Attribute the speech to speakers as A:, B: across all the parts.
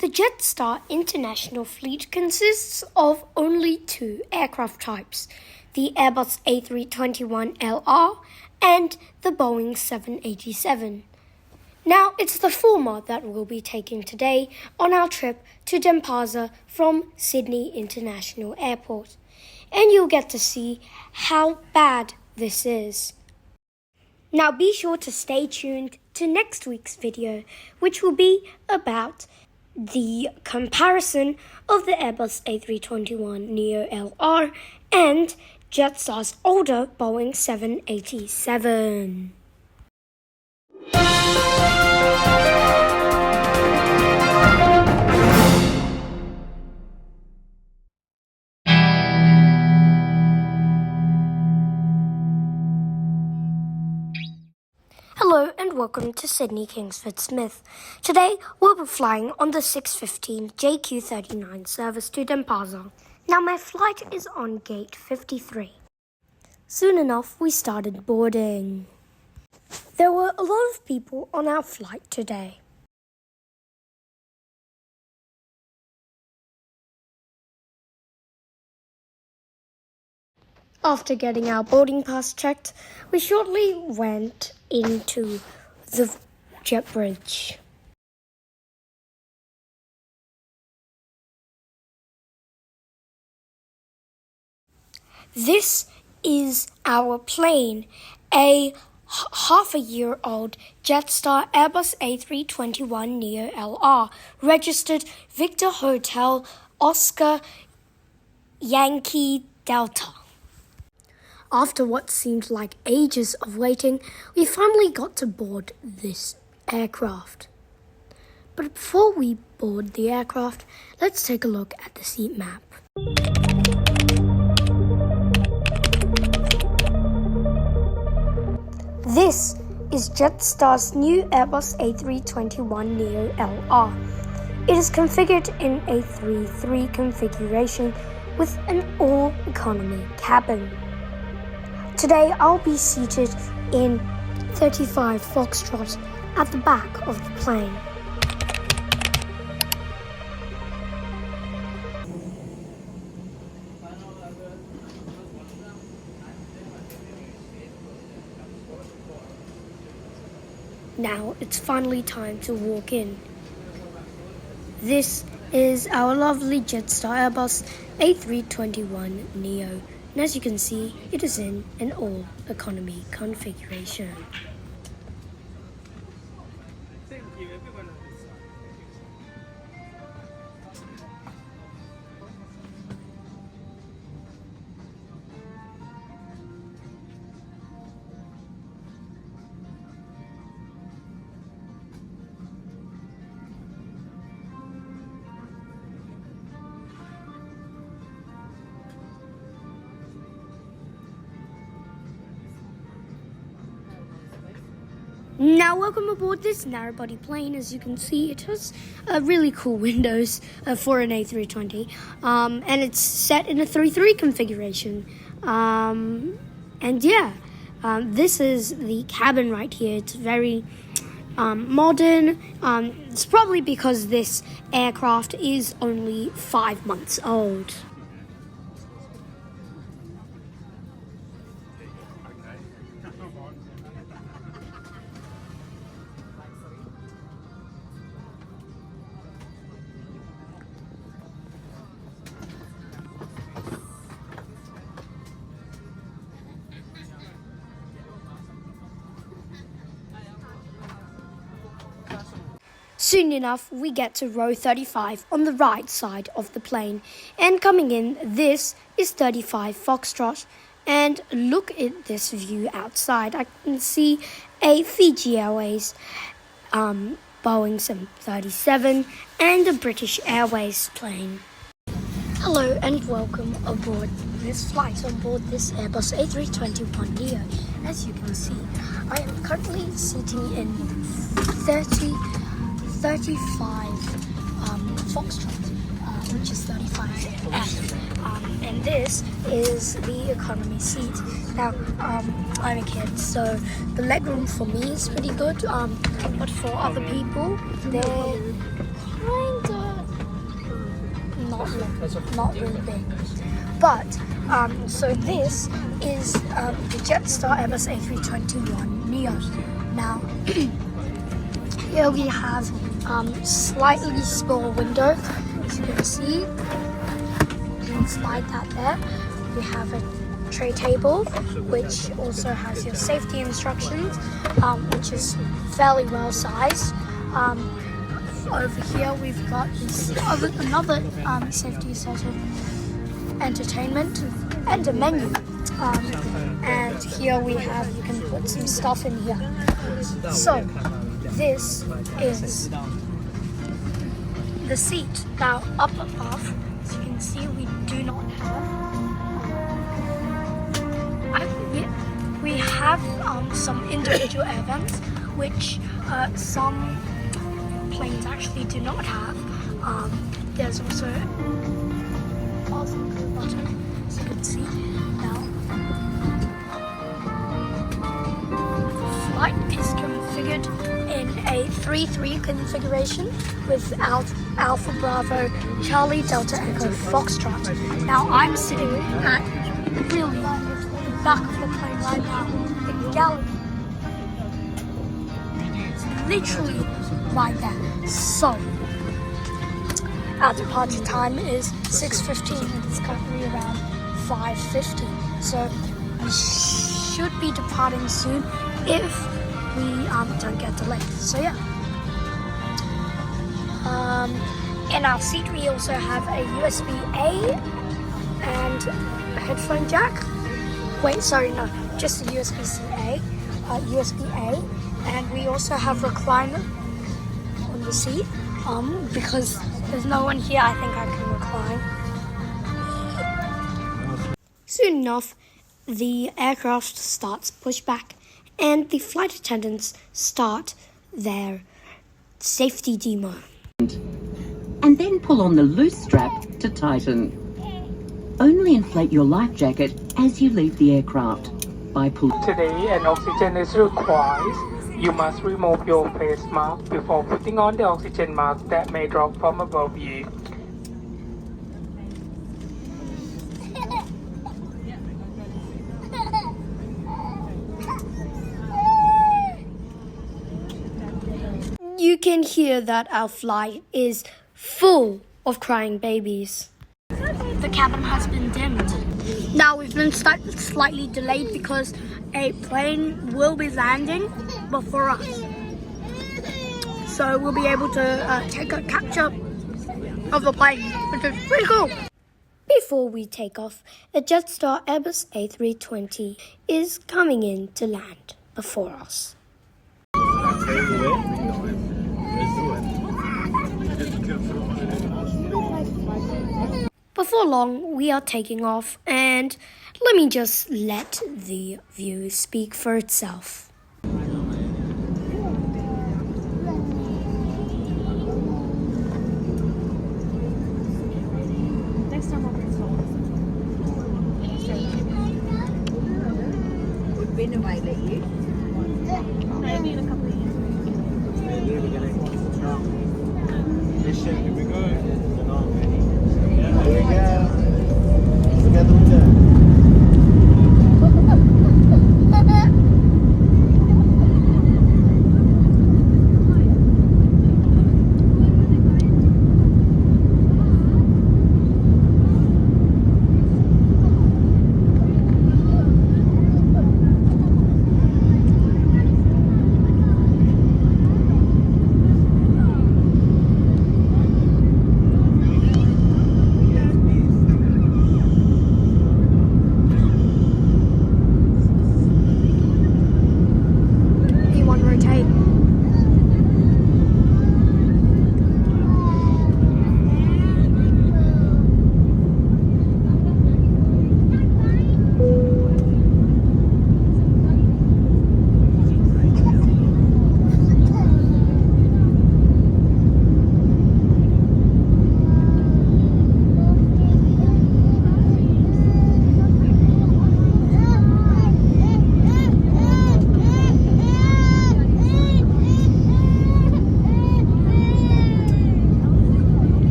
A: The Jetstar international fleet consists of only two aircraft types, the Airbus A321LR and the Boeing 787. Now, it's the former that we'll be taking today on our trip to Denpasar from Sydney International Airport. And you'll get to see how bad this is. Now, be sure to stay tuned to next week's video, which will be about the comparison of the Airbus A321LR and Jetstar's older Boeing 787. Hello and welcome to Sydney Kingsford Smith. Today we'll be flying on the 6:15 JQ39 service to Denpasar. Now my flight is on gate 53. Soon enough we started boarding. There were a lot of people on our flight today. After getting our boarding pass checked, we shortly went into the jet bridge. This is our plane, a half-a-year-old Jetstar Airbus A321LR, registered Victor Hotel Oscar Yankee Delta. After what seemed like ages of waiting, we finally got to board this aircraft. But before we board the aircraft, let's take a look at the seat map. This is Jetstar's new Airbus A321LR. It is configured in a 3-3 configuration with an all-economy cabin. Today I'll be seated in 35 Foxtrot at the back of the plane. Now it's finally time to walk in. This is our lovely Jetstar Airbus A321neo. And as you can see, it is in an all-economy configuration. Now welcome aboard this narrow-body plane. As you can see, it has really cool windows for an A320, and it's set in a 3-3 configuration. This is the cabin right here. It's very modern. It's probably because this aircraft is only 5 months old. Soon enough, we get to row 35 on the right side of the plane. And coming in, this is 35 Foxtrot. And look at this view outside. I can see a Fiji Airways, Boeing 737, and a British Airways plane. Hello and welcome aboard this flight on board this Airbus A321neo. As you can see, I am currently sitting in 35 Foxtrot, which is 35F, and this is the economy seat. Now, I'm a kid, so the legroom for me is pretty good, but for other people, they're kinda not really big. But so this is the Jetstar Airbus A321neo. Now here we have slightly small window, as you can see. You can slide that there. We have a tray table, which also has your safety instructions, which is fairly well sized. Over here we've got this another safety sort of entertainment and a menu. And here we have, you can put some stuff in here. So this is the seat. Now up above, as you can see, we do not have. We have some individual air vents, which some planes actually do not have. There's also a button, as you can see. Now, the flight is configured in a 3-3 configuration with Alpha Bravo Charlie Delta Echo Foxtrot. Now I'm sitting at really the back of the plane right now, the galley. It's literally right there. So our departure time is 6:15 and it's currently around 5:50. So we should be departing soon if we don't get delayed. So yeah. In our seat we also have a USB-A and a headphone jack. Wait, sorry, no, just a USB-A, and we also have recliner on the seat. Because there's no one here, I think I can recline. Soon enough, the aircraft starts pushback, and the flight attendants start their safety demo.
B: And then pull on the loose strap to tighten. Only inflate your life jacket as you leave the aircraft by pulling.
C: Today, an oxygen is required. You must remove your face mask before putting on the oxygen mask that may drop from above you.
A: You can hear that our flight is full of crying babies. The cabin has been dimmed. Now we've been slightly delayed because a plane will be landing before us. So we'll be able to take a capture of the plane, which is pretty cool. Before we take off, a Jetstar Airbus A320 is coming in to land before us. Before long, we are taking off, and let me just let the view speak for itself.
D: Next time I'll bring some. We've been away, let you. Maybe in a couple of years.
E: Here we go. Here we go. Together we go.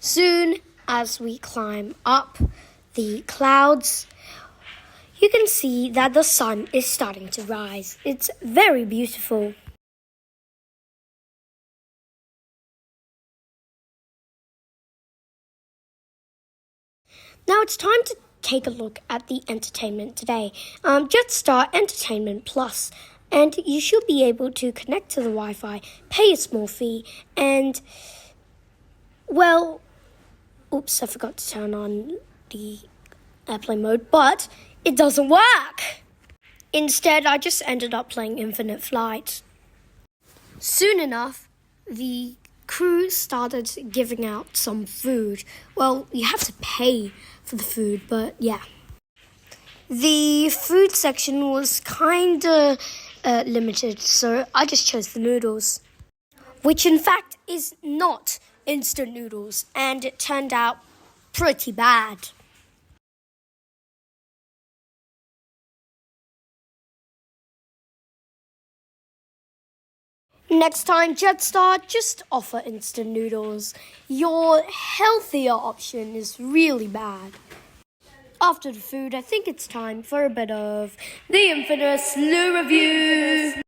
A: Soon as we climb up the clouds, you can see that the sun is starting to rise. It's very beautiful. Now it's time to take a look at the entertainment today. Jetstar Entertainment Plus. And you should be able to connect to the Wi-Fi, pay a small fee, and, well, oops, I forgot to turn on the airplane mode, but it doesn't work. Instead, I just ended up playing Infinite Flight. Soon enough, the crew started giving out some food. Well, you have to pay for the food, but yeah. The food section was kinda limited, so I just chose the noodles, which in fact is not instant noodles, and it turned out pretty bad. Next time, Jetstar, just offer instant noodles. Your healthier option is really bad. After the food, I think it's time for a bit of the infamous TechReviews.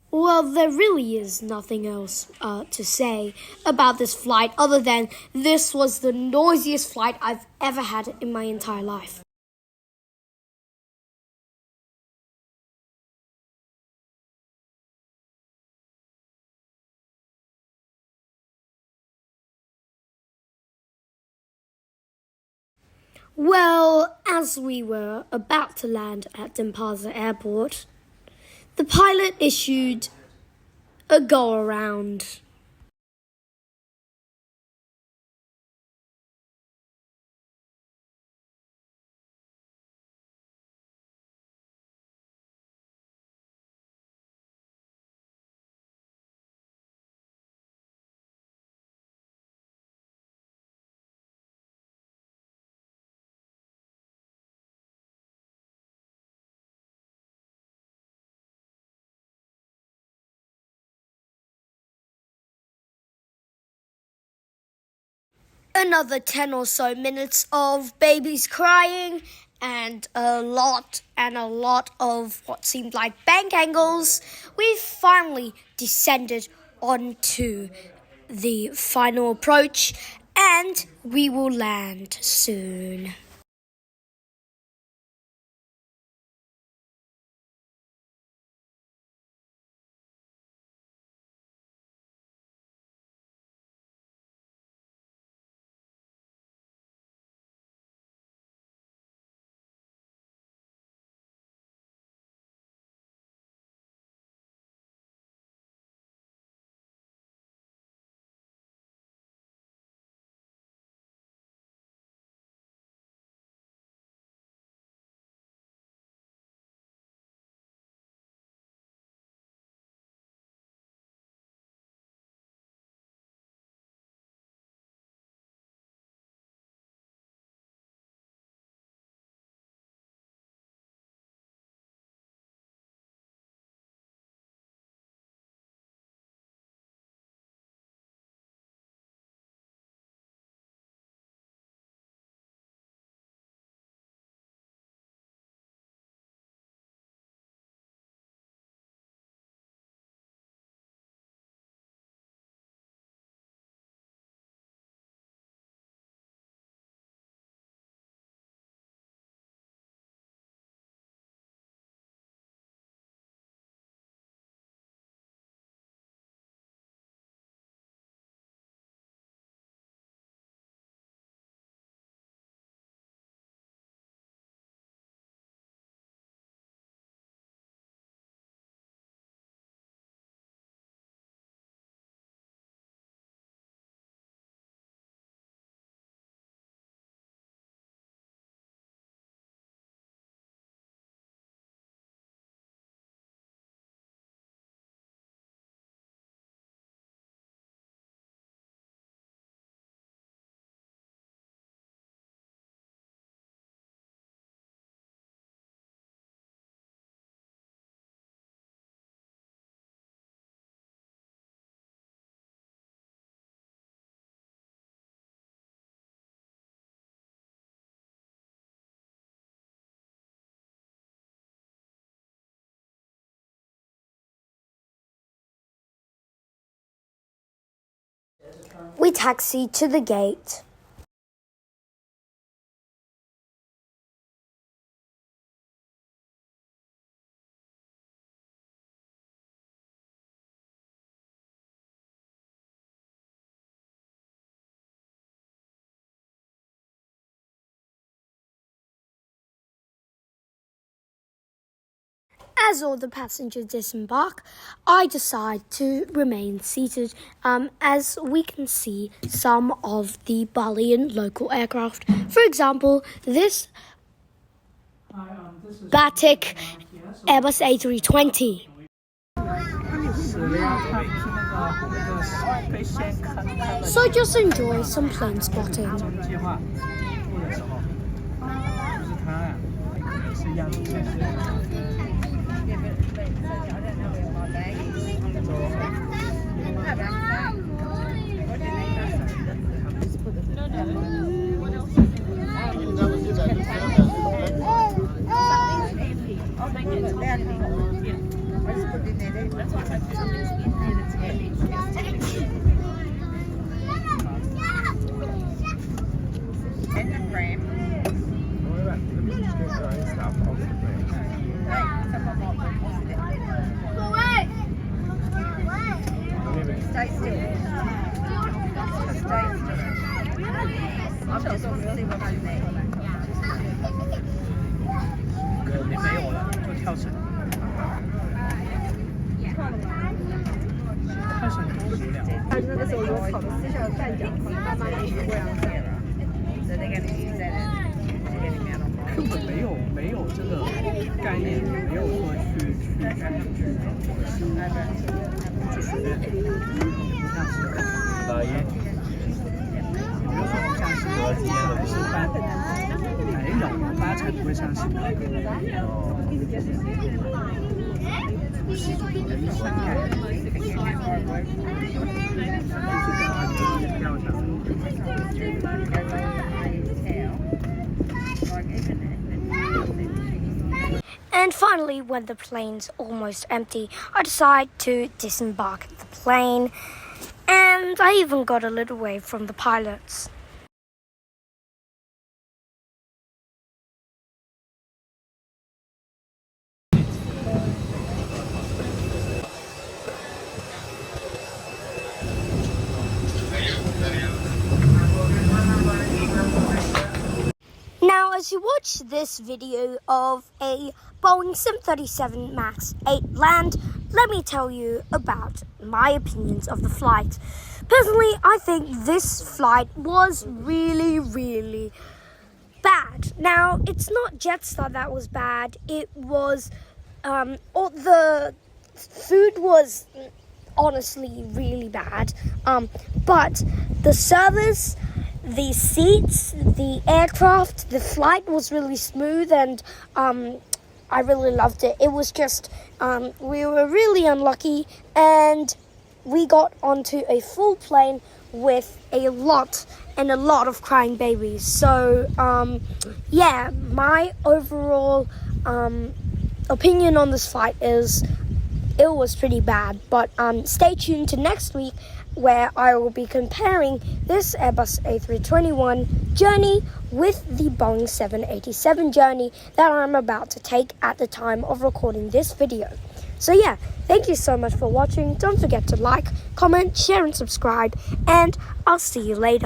A: Well, there really is nothing else to say about this flight other than this was the noisiest flight I've ever had in my entire life. Well, as we were about to land at Denpasar airport, the pilot issued a go-around. Another 10 or so minutes of babies crying and a lot of what seemed like bank angles. We finally descended onto the final approach and we will land soon. We taxied to the gate. As all the passengers disembark, I decide to remain seated as we can see some of the Balian local aircraft. For example, this Batik Airbus A320. So just enjoy some plane spotting.
D: Stay still. I'm just want to see what's in there.
C: 你没有了，就跳绳。跳绳多无聊。
D: 那个时候有草的私下站讲，慢慢一直这样站。So they're going to use that to get him out of line.
C: 根本没有这个概念，也没有说去学，不像是老爷，也没有说不像是我今天的是班，没有八成不会像是的。
A: And finally, when the plane's almost empty, I decide to disembark the plane, and I even got a little wave from the pilots. Now, as you watch this video of a Boeing 737 MAX 8 land, let me tell you about my opinions of the flight. Personally, I think this flight was really bad. Now, it's not Jetstar that was bad. It was, all the food was honestly really bad. But the service, the seats, the aircraft, the flight was really smooth, and I really loved it. It was just, we were really unlucky, and we got onto a full plane with a lot of crying babies. So, yeah, my overall opinion on this flight is it was pretty bad. But stay tuned to next week, where I will be comparing this Airbus A321 journey with the Boeing 787 journey that I'm about to take at the time of recording this video. So yeah, thank you so much for watching. Don't forget to like, comment, share and subscribe, and I'll see you later.